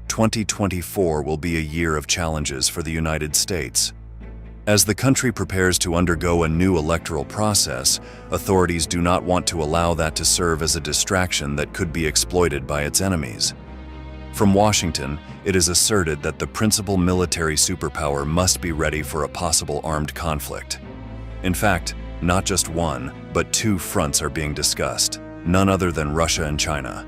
2024 will be a year of challenges for the United States. As the country prepares to undergo a new electoral process, authorities do not want to allow that to serve as a distraction that could be exploited by its enemies. From Washington, it is asserted that the principal military superpower must be ready for a possible armed conflict. In fact, not just one, but two fronts are being discussed, none other than Russia and China.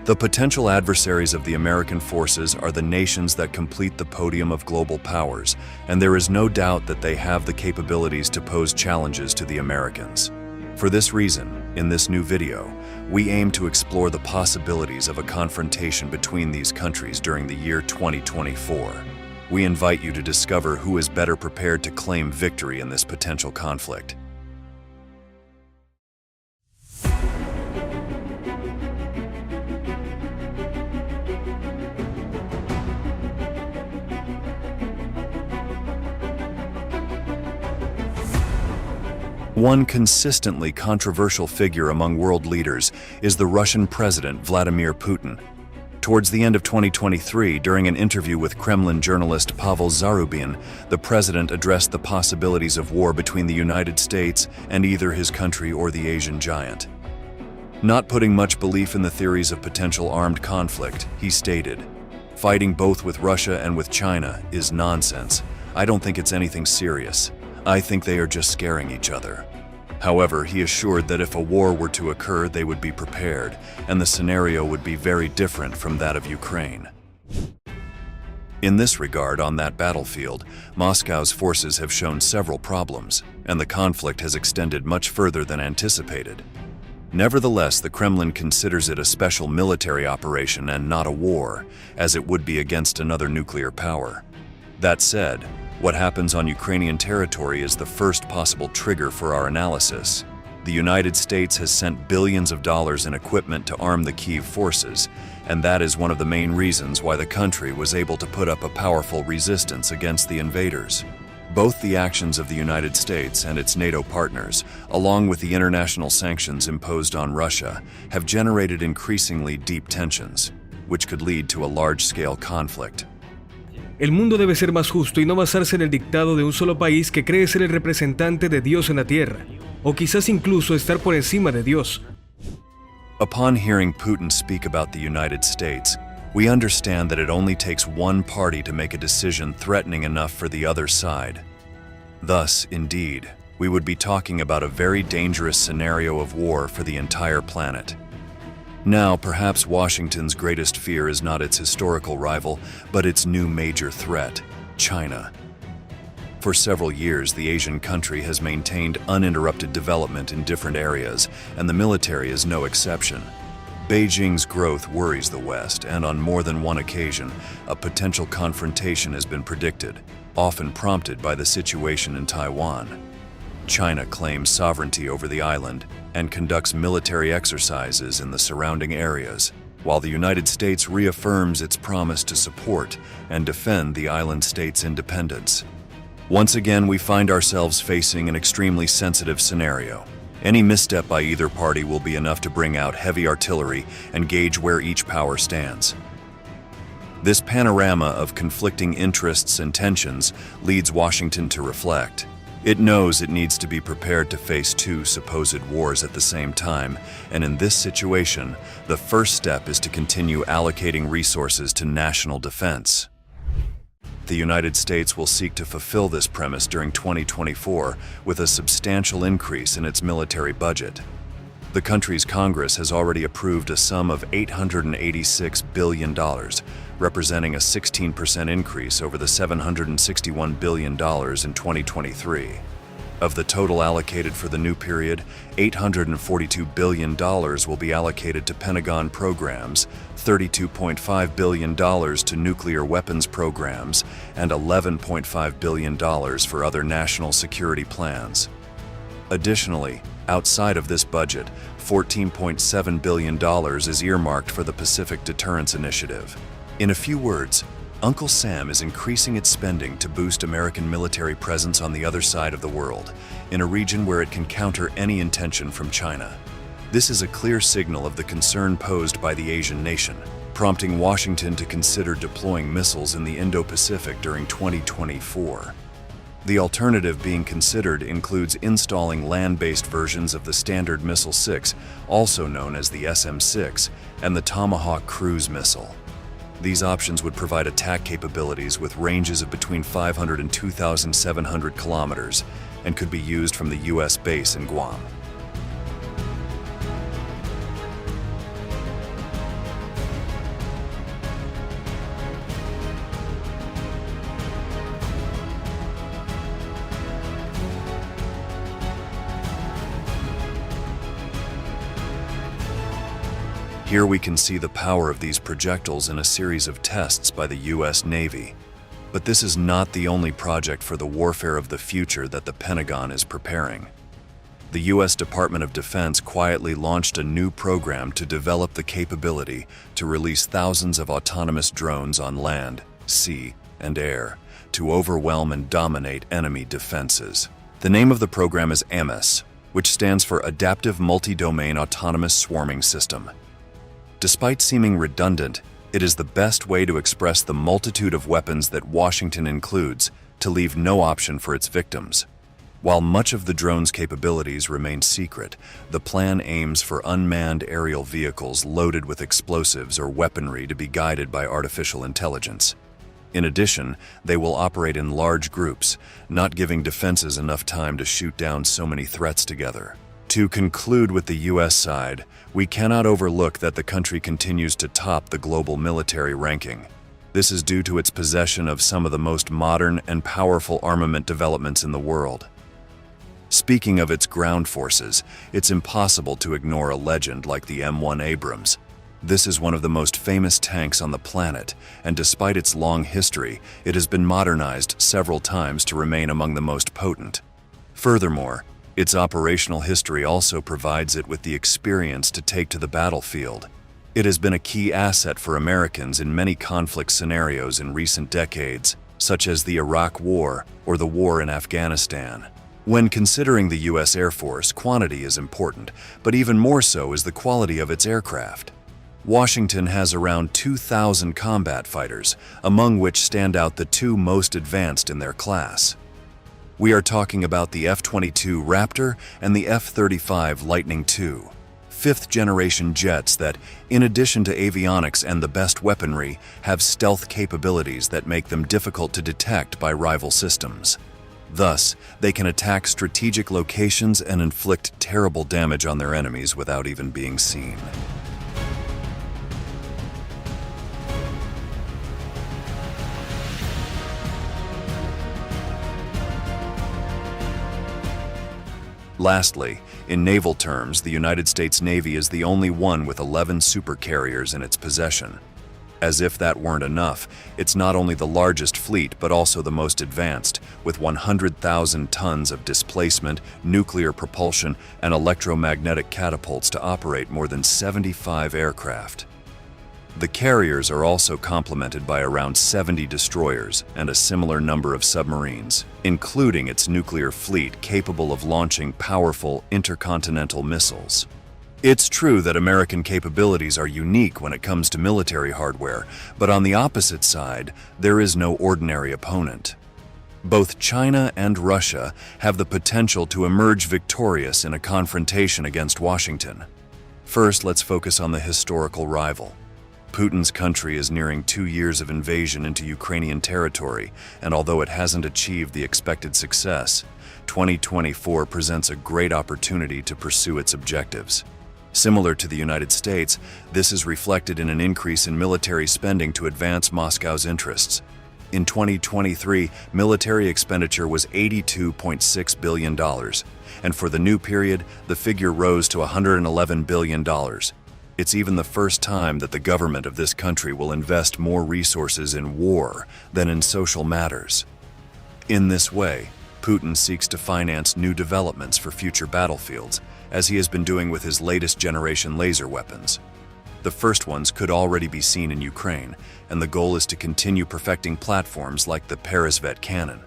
The potential adversaries of the American forces are the nations that complete the podium of global powers, and there is no doubt that they have the capabilities to pose challenges to the Americans. For this reason, in this new video, we aim to explore the possibilities of a confrontation between these countries during the year 2024. We invite you to discover who is better prepared to claim victory in this potential conflict. One consistently controversial figure among world leaders is the Russian President Vladimir Putin. Towards the end of 2023, during an interview with Kremlin journalist Pavel Zarubin, the president addressed the possibilities of war between the United States and either his country or the Asian giant. Not putting much belief in the theories of potential armed conflict, he stated, "Fighting both with Russia and with China is nonsense. I don't think it's anything serious. I think they are just scaring each other." However, he assured that if a war were to occur, they would be prepared, and the scenario would be very different from that of Ukraine. In this regard, on that battlefield, Moscow's forces have shown several problems, and the conflict has extended much further than anticipated. Nevertheless, the Kremlin considers it a special military operation and not a war, as it would be against another nuclear power. That said, what happens on Ukrainian territory is the first possible trigger for our analysis. The United States has sent billions of dollars in equipment to arm the Kyiv forces, and that is one of the main reasons why the country was able to put up a powerful resistance against the invaders. Both the actions of the United States and its NATO partners, along with the international sanctions imposed on Russia, have generated increasingly deep tensions, which could lead to a large-scale conflict. El mundo debe ser más justo y no basarse en el dictado de un solo país que cree ser el representante de Dios en la tierra, o quizás incluso estar por encima de Dios. Upon hearing Putin speak about the United States, we understand that it only takes one party to make a decision threatening enough for the other side. Thus, indeed, we would be talking about a very dangerous scenario of war for the entire planet. Now, perhaps Washington's greatest fear is not its historical rival, but its new major threat, China. For several years, the Asian country has maintained uninterrupted development in different areas, and the military is no exception. Beijing's growth worries the West, and on more than one occasion, a potential confrontation has been predicted, often prompted by the situation in Taiwan. China claims sovereignty over the island and conducts military exercises in the surrounding areas, while the United States reaffirms its promise to support and defend the island state's independence. Once again, we find ourselves facing an extremely sensitive scenario. Any misstep by either party will be enough to bring out heavy artillery and gauge where each power stands. This panorama of conflicting interests and tensions leads Washington to reflect. It knows it needs to be prepared to face two supposed wars at the same time, and in this situation, the first step is to continue allocating resources to national defense. The United States will seek to fulfill this premise during 2024 with a substantial increase in its military budget. The country's Congress has already approved a sum of $886 billion, representing a 16% increase over the $761 billion in 2023. Of the total allocated for the new period, $842 billion will be allocated to Pentagon programs, $32.5 billion to nuclear weapons programs, and $11.5 billion for other national security plans. Additionally, outside of this budget, $14.7 billion is earmarked for the Pacific Deterrence Initiative. In a few words, Uncle Sam is increasing its spending to boost American military presence on the other side of the world, in a region where it can counter any intention from China. This is a clear signal of the concern posed by the Asian nation. prompting Washington to consider deploying missiles in the Indo-Pacific during 2024. The alternative being considered includes installing land-based versions of the Standard Missile-6, also known as the SM-6, and the Tomahawk cruise missile. These options would provide attack capabilities with ranges of between 500 and 2,700 kilometers and could be used from the U.S. base in Guam. Here we can see the power of these projectiles in a series of tests by the U.S. Navy. But this is not the only project for the warfare of the future that the Pentagon is preparing. The U.S. Department of Defense quietly launched a new program to develop the capability to release thousands of autonomous drones on land, sea, and air to overwhelm and dominate enemy defenses. The name of the program is AMIS, which stands for Adaptive Multi-Domain Autonomous Swarming System. Despite seeming redundant, it is the best way to express the multitude of weapons that Washington includes to leave no option for its victims. While much of the drone's capabilities remain secret, the plan aims for unmanned aerial vehicles loaded with explosives or weaponry to be guided by artificial intelligence. In addition, they will operate in large groups, not giving defenses enough time to shoot down so many threats together. To conclude with the U.S. side, we cannot overlook that the country continues to top the global military ranking. This is due to its possession of some of the most modern and powerful armament developments in the world. Speaking of its ground forces, it's impossible to ignore a legend like the M1 Abrams. This is one of the most famous tanks on the planet, and despite its long history, it has been modernized several times to remain among the most potent. Furthermore, its operational history also provides it with the experience to take to the battlefield. It has been a key asset for Americans in many conflict scenarios in recent decades, such as the Iraq War or the war in Afghanistan. When considering the U.S. Air Force, quantity is important, but even more so is the quality of its aircraft. Washington has around 2,000 combat fighters, among which stand out the two most advanced in their class. We are talking about the F-22 Raptor and the F-35 Lightning II, fifth-generation jets that, in addition to avionics and the best weaponry, have stealth capabilities that make them difficult to detect by rival systems. Thus, they can attack strategic locations and inflict terrible damage on their enemies without even being seen. Lastly, in naval terms, the United States Navy is the only one with 11 supercarriers in its possession. As if that weren't enough, it's not only the largest fleet but also the most advanced, with 100,000 tons of displacement, nuclear propulsion, and electromagnetic catapults to operate more than 75 aircraft. The carriers are also complemented by around 70 destroyers and a similar number of submarines, including its nuclear fleet capable of launching powerful intercontinental missiles. It's true that American capabilities are unique when it comes to military hardware, but on the opposite side, there is no ordinary opponent. Both China and Russia have the potential to emerge victorious in a confrontation against Washington. First, let's focus on the historical rival. Putin's country is nearing 2 years of invasion into Ukrainian territory, and although it hasn't achieved the expected success, 2024 presents a great opportunity to pursue its objectives. Similar to the United States, this is reflected in an increase in military spending to advance Moscow's interests. In 2023, military expenditure was $82.6 billion, and for the new period, the figure rose to $111 billion. It's even the first time that the government of this country will invest more resources in war than in social matters. In this way, Putin seeks to finance new developments for future battlefields, as he has been doing with his latest generation laser weapons. The first ones could already be seen in Ukraine, and the goal is to continue perfecting platforms like the Peresvet cannon.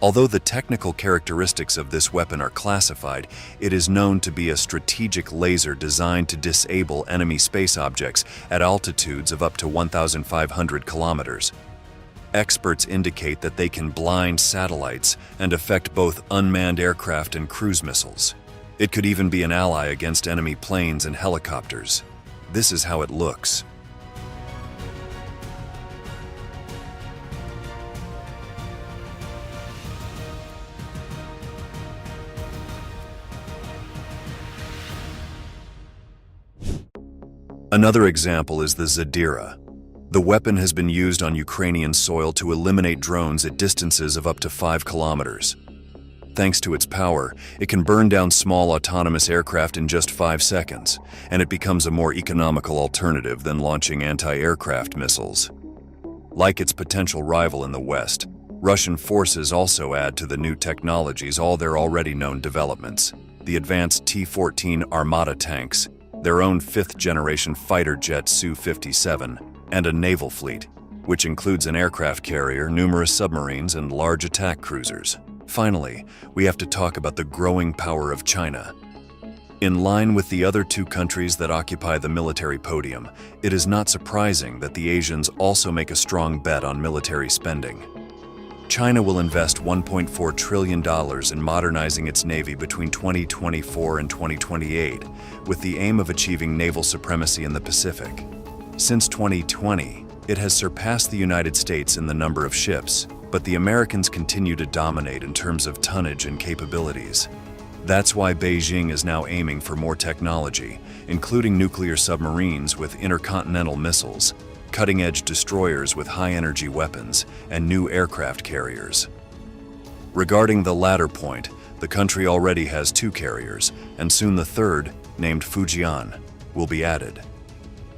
Although the technical characteristics of this weapon are classified, it is known to be a strategic laser designed to disable enemy space objects at altitudes of up to 1,500 kilometers. Experts indicate that they can blind satellites and affect both unmanned aircraft and cruise missiles. It could even be an ally against enemy planes and helicopters. This is how it looks. Another example is the Zadira. The weapon has been used on Ukrainian soil to eliminate drones at distances of up to 5 kilometers. Thanks to its power, it can burn down small autonomous aircraft in just 5 seconds, and it becomes a more economical alternative than launching anti-aircraft missiles. Like its potential rival in the West, Russian forces also add to the new technologies all their already known developments: the advanced T-14 Armata tanks, their own 5th-generation fighter jet Su-57, and a naval fleet, which includes an aircraft carrier, numerous submarines, and large attack cruisers. Finally, we have to talk about the growing power of China. In line with the other 2 countries that occupy the military podium, it is not surprising that the Asians also make a strong bet on military spending. China will invest $1.4 trillion in modernizing its navy between 2024 and 2028, with the aim of achieving naval supremacy in the Pacific. Since 2020, it has surpassed the United States in the number of ships, but the Americans continue to dominate in terms of tonnage and capabilities. That's why Beijing is now aiming for more technology, including nuclear submarines with intercontinental missiles, cutting-edge destroyers with high-energy weapons, and new aircraft carriers. Regarding the latter point, the country already has 2 carriers, and soon the 3rd, named Fujian, will be added.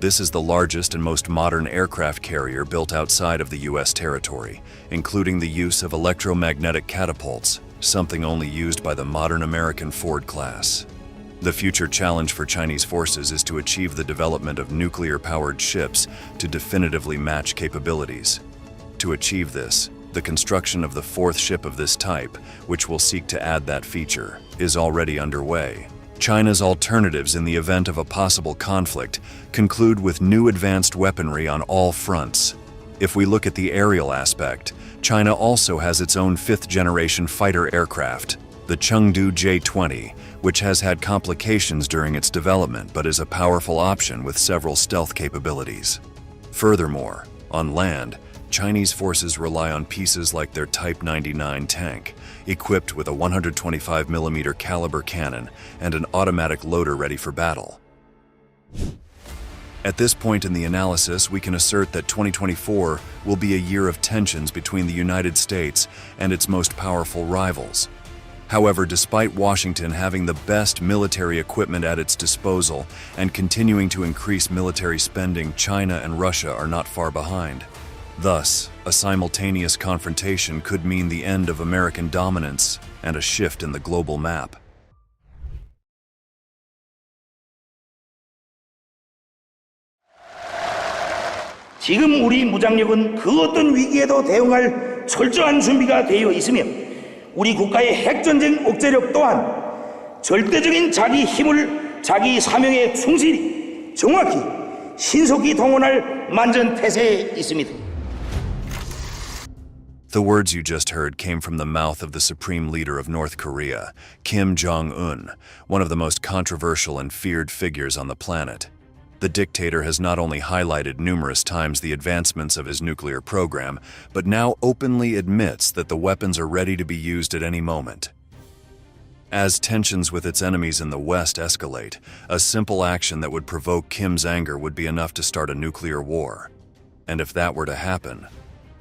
This is the largest and most modern aircraft carrier built outside of the U.S. territory, including the use of electromagnetic catapults, something only used by the modern American Ford class. The future challenge for Chinese forces is to achieve the development of nuclear-powered ships to definitively match capabilities. To achieve this, the construction of the 4th ship of this type, which will seek to add that feature, is already underway. China's alternatives in the event of a possible conflict conclude with new advanced weaponry on all fronts. If we look at the aerial aspect, China also has its own 5th-generation fighter aircraft, the Chengdu J-20, which has had complications during its development but is a powerful option with several stealth capabilities. Furthermore, on land, Chinese forces rely on pieces like their Type 99 tank, equipped with a 125mm caliber cannon and an automatic loader ready for battle. At this point in the analysis, we can assert that 2024 will be a year of tensions between the United States and its most powerful rivals. However, despite Washington having the best military equipment at its disposal and continuing to increase military spending, China and Russia are not far behind. Thus, a simultaneous confrontation could mean the end of American dominance and a shift in the global map. 지금 우리 무장력은 그 어떤 위기에도 대응할 철저한 준비가 되어 있으며 우리 국가의 핵전쟁 억제력 또한 절대적인 자기 힘을 자기 사명에 충실히 정확히 신속히 동원할 만전태세에 있습니다. The words you just heard came from the mouth of the supreme leader of North Korea, Kim Jong-un, one of the most controversial and feared figures on the planet. The dictator has not only highlighted numerous times the advancements of his nuclear program, but now openly admits that the weapons are ready to be used at any moment. As tensions with its enemies in the West escalate, a simple action that would provoke Kim's anger would be enough to start a nuclear war. And if that were to happen,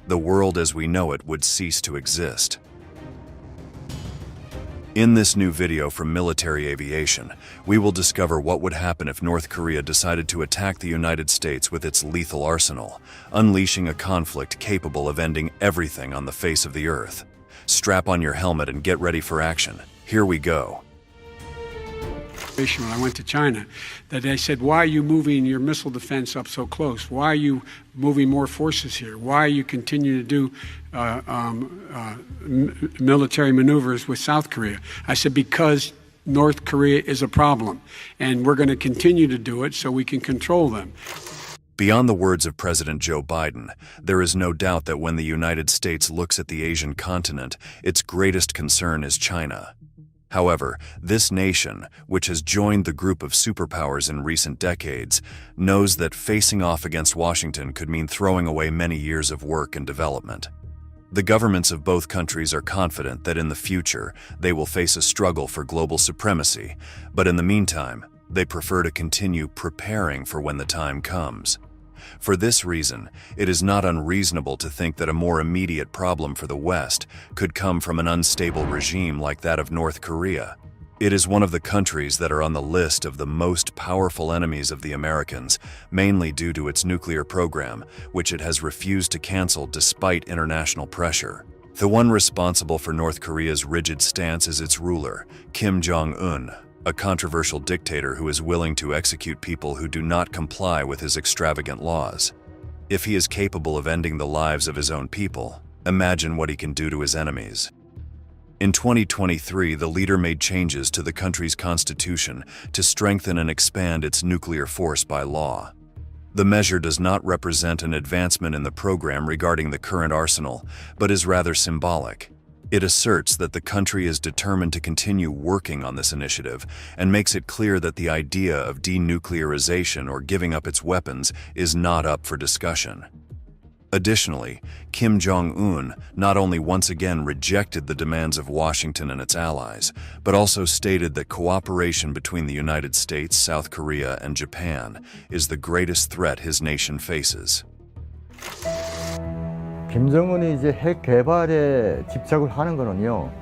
the world as we know it would cease to exist. In this new video from Military Aviation, we will discover what would happen if North Korea decided to attack the United States with its lethal arsenal, unleashing a conflict capable of ending everything on the face of the earth. Strap on your helmet and get ready for action. Here we go. When I went to China, that they said, why are you moving your missile defense up so close? Why are you moving more forces here? Why are you continuing to do military maneuvers with South Korea? I said, because North Korea is a problem, and we're going to continue to do it so we can control them. Beyond the words of President Joe Biden, there is no doubt that when the United States looks at the Asian continent, its greatest concern is China. However, this nation, which has joined the group of superpowers in recent decades, knows that facing off against Washington could mean throwing away many years of work and development. The governments of both countries are confident that in the future they will face a struggle for global supremacy, but in the meantime, they prefer to continue preparing for when the time comes. For this reason, it is not unreasonable to think that a more immediate problem for the West could come from an unstable regime like that of North Korea. It is one of the countries that are on the list of the most powerful enemies of the Americans, mainly due to its nuclear program, which it has refused to cancel despite international pressure. The one responsible for North Korea's rigid stance is its ruler, Kim Jong-un, a controversial dictator who is willing to execute people who do not comply with his extravagant laws. If he is capable of ending the lives of his own people, imagine what he can do to his enemies. In 2023, the leader made changes to the country's constitution to strengthen and expand its nuclear force by law. The measure does not represent an advancement in the program regarding the current arsenal, but is rather symbolic. It asserts that the country is determined to continue working on this initiative and makes it clear that the idea of denuclearization or giving up its weapons is not up for discussion. Additionally, Kim Jong-un not only once again rejected the demands of Washington and its allies, but also stated that cooperation between the United States, South Korea, and Japan is the greatest threat his nation faces. 김정은이 이제 핵 개발에 집착을 하는 거는요,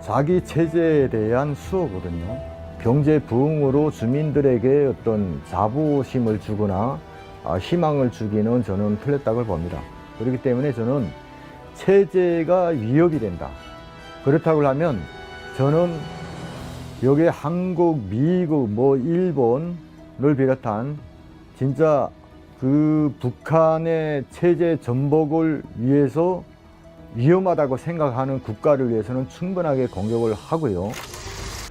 자기 체제에 대한 수호거든요. 경제 부흥으로 주민들에게 어떤 자부심을 주거나 희망을 주기는 저는 틀렸다고 봅니다. 그렇기 때문에 저는 체제가 위협이 된다. 그렇다고 하면 저는 여기에 한국, 미국, 일본을 비롯한 진짜 그 북한의 체제 전복을 위해서 위험하다고 생각하는 국가를 위해서는 충분하게 공격을 하고요.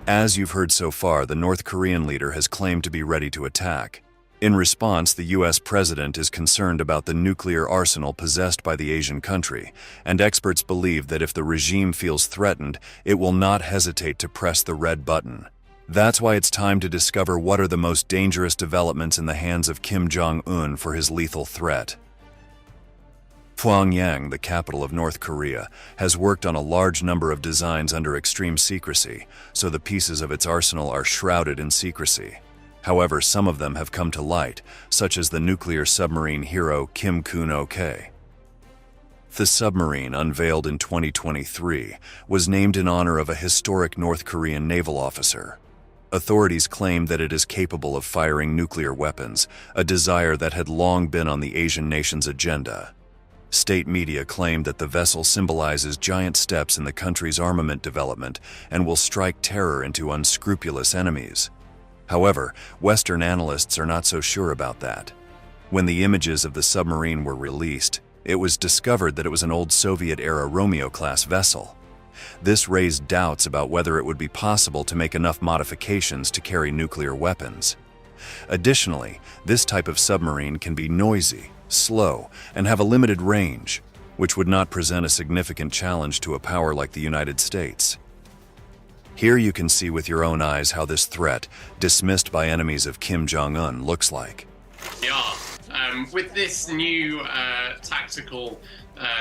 As you've heard so far, the North Korean leader has claimed to be ready to attack. In response, the U.S. president is concerned about the nuclear arsenal possessed by the Asian country, and experts believe that if the regime feels threatened, it will not hesitate to press the red button. That's why it's time to discover what are the most dangerous developments in the hands of Kim Jong-un for his lethal threat. Pyongyang, the capital of North Korea, has worked on a large number of designs under extreme secrecy, so the pieces of its arsenal are shrouded in secrecy. However, some of them have come to light, such as the nuclear submarine hero Kim Kun-ok. The submarine, unveiled in 2023, was named in honor of a historic North Korean naval officer. Authorities claim that it is capable of firing nuclear weapons, a desire that had long been on the Asian nation's agenda. State media claim that the vessel symbolizes giant steps in the country's armament development and will strike terror into unscrupulous enemies. However, Western analysts are not so sure about that. When the images of the submarine were released, it was discovered that it was an old Soviet-era Romeo-class vessel. This raised doubts about whether it would be possible to make enough modifications to carry nuclear weapons. Additionally, this type of submarine can be noisy, slow, and have a limited range, which would not present a significant challenge to a power like the United States. Here you can see with your own eyes how this threat, dismissed by enemies of Kim Jong-un, looks like. Yeah, with this new tactical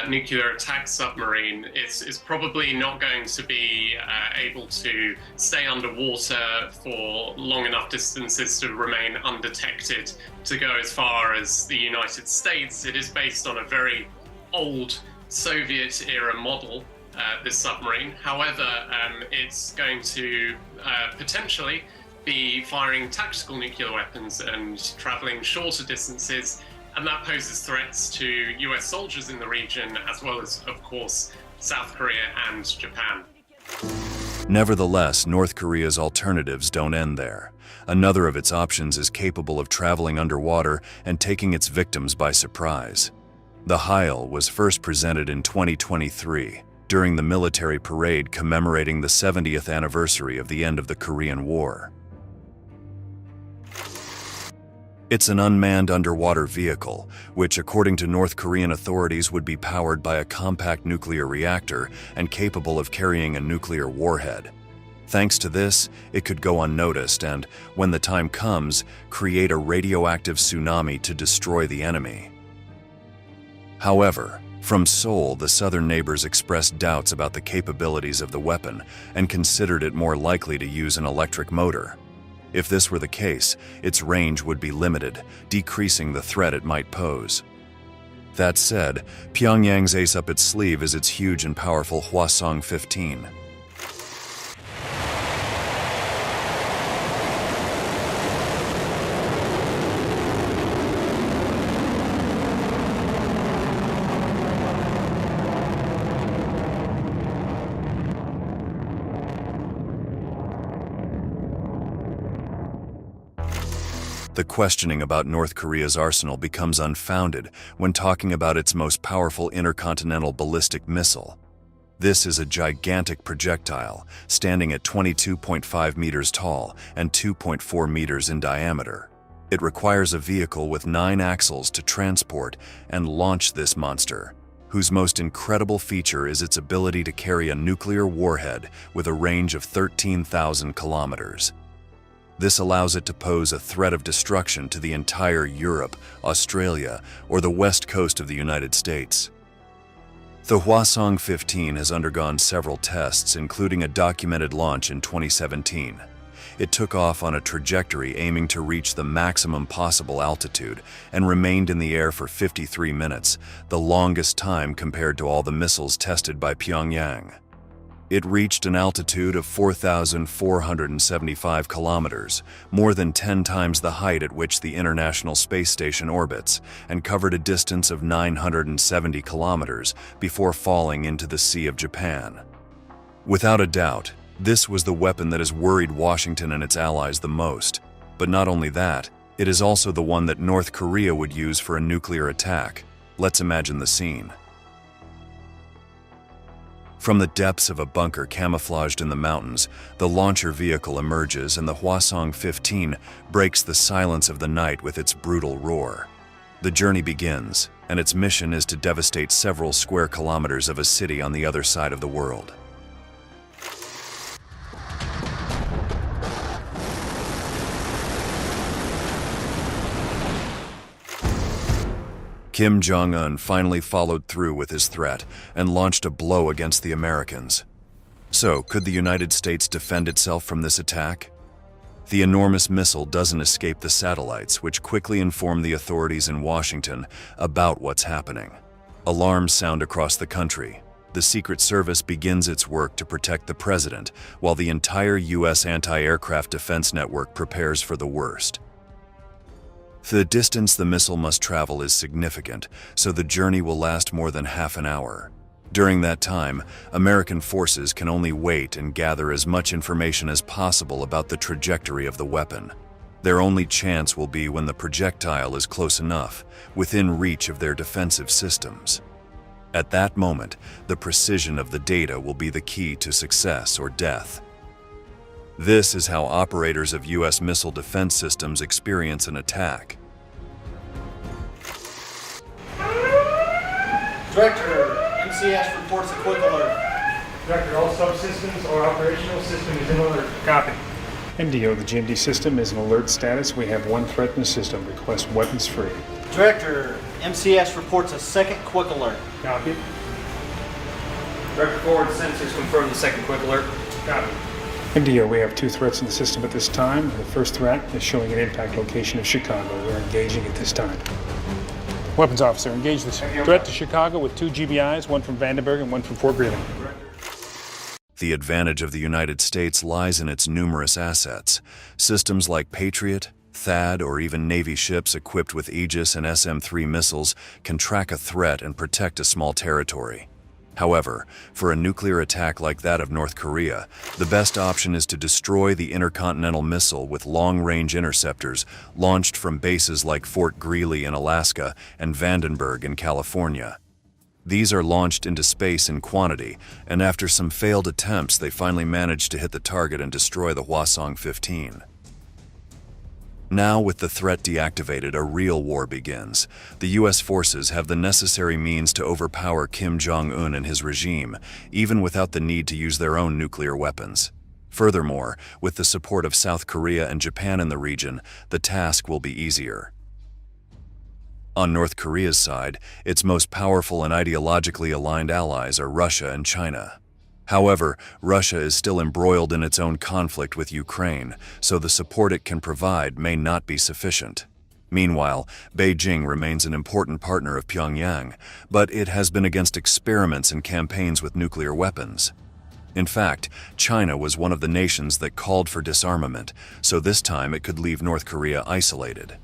nuclear attack submarine, it's probably not going to be able to stay underwater for long enough distances to remain undetected to go as far as the United States. It is based on a very old Soviet-era model, this submarine. However, it's going to potentially be firing tactical nuclear weapons and traveling shorter distances, and that poses threats to US soldiers in the region, as well as, of course, South Korea and Japan. Nevertheless, North Korea's alternatives don't end there. Another of its options is capable of traveling underwater and taking its victims by surprise. The Heil was first presented in 2023 during the military parade commemorating the 70th anniversary of the end of the Korean War. It's an unmanned underwater vehicle, which according to North Korean authorities would be powered by a compact nuclear reactor and capable of carrying a nuclear warhead. Thanks to this, it could go unnoticed and, when the time comes, create a radioactive tsunami to destroy the enemy. However, from Seoul, the southern neighbors expressed doubts about the capabilities of the weapon and considered it more likely to use an electric motor. If this were the case, its range would be limited, decreasing the threat it might pose. That said, Pyongyang's ace up its sleeve is its huge and powerful Hwasong-15. The questioning about North Korea's arsenal becomes unfounded when talking about its most powerful intercontinental ballistic missile. This is a gigantic projectile, standing at 22.5 meters tall and 2.4 meters in diameter. It requires a vehicle with 9 axles to transport and launch this monster, whose most incredible feature is its ability to carry a nuclear warhead with a range of 13,000 kilometers. This allows it to pose a threat of destruction to the entire Europe, Australia, or the west coast of the United States. The Hwasong-15 has undergone several tests, including a documented launch in 2017. It took off on a trajectory aiming to reach the maximum possible altitude and remained in the air for 53 minutes, the longest time compared to all the missiles tested by Pyongyang. It reached an altitude of 4,475 kilometers, more than 10 times the height at which the International Space Station orbits, and covered a distance of 970 kilometers before falling into the Sea of Japan. Without a doubt, this was the weapon that has worried Washington and its allies the most. But not only that, it is also the one that North Korea would use for a nuclear attack. Let's imagine the scene. From the depths of a bunker camouflaged in the mountains, the launcher vehicle emerges and the Hwasong-15 breaks the silence of the night with its brutal roar. The journey begins, and its mission is to devastate several square kilometers of a city on the other side of the world. Kim Jong-un finally followed through with his threat and launched a blow against the Americans. So, could the United States defend itself from this attack? The enormous missile doesn't escape the satellites, which quickly inform the authorities in Washington about what's happening. Alarms sound across the country. The Secret Service begins its work to protect the president, while the entire U.S. anti-aircraft defense network prepares for the worst. The distance the missile must travel is significant, so the journey will last more than half an hour. During that time, American forces can only wait and gather as much information as possible about the trajectory of the weapon. Their only chance will be when the projectile is close enough, within reach of their defensive systems. At that moment, the precision of the data will be the key to success or death. This is how operators of U.S. missile defense systems experience an attack. Director, MCS reports a quick alert. Director, all subsystems or operational system is in alert. Copy. MDO, the GMD system is in alert status. We have one threat in the system. Request weapons free. Director, MCS reports a second quick alert. Copy. Director forward, sensors confirm the second quick alert. Copy. MDO, we have 2 threats in the system at this time. The first threat is showing an impact location of Chicago. We're engaging at this time. Weapons officer, engage this threat to Chicago with 2 GBIs, one from Vandenberg and one from Fort Greely. The advantage of the United States lies in its numerous assets. Systems like Patriot, THAAD, or even Navy ships equipped with Aegis and SM-3 missiles can track a threat and protect a small territory. However, for a nuclear attack like that of North Korea, the best option is to destroy the intercontinental missile with long-range interceptors launched from bases like Fort Greely in Alaska and Vandenberg in California. These are launched into space in quantity, and after some failed attempts, they finally managed to hit the target and destroy the Hwasong-15. Now, with the threat deactivated, a real war begins. The U.S. forces have the necessary means to overpower Kim Jong-un and his regime, even without the need to use their own nuclear weapons. Furthermore, with the support of South Korea and Japan in the region, the task will be easier. On North Korea's side, its most powerful and ideologically aligned allies are Russia and China. However, Russia is still embroiled in its own conflict with Ukraine, so the support it can provide may not be sufficient. Meanwhile, Beijing remains an important partner of Pyongyang, but it has been against experiments and campaigns with nuclear weapons. In fact, China was one of the nations that called for disarmament, so this time it could leave North Korea isolated.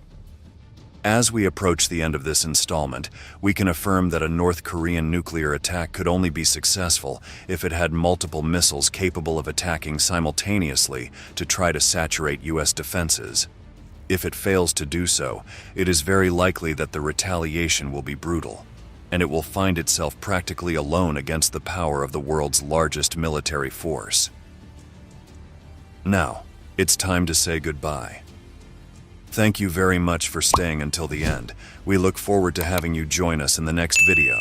As we approach the end of this installment, we can affirm that a North Korean nuclear attack could only be successful if it had multiple missiles capable of attacking simultaneously to try to saturate U.S. defenses. If it fails to do so, it is very likely that the retaliation will be brutal, and it will find itself practically alone against the power of the world's largest military force. Now, it's time to say goodbye. Thank you very much for staying until the end. We look forward to having you join us in the next video.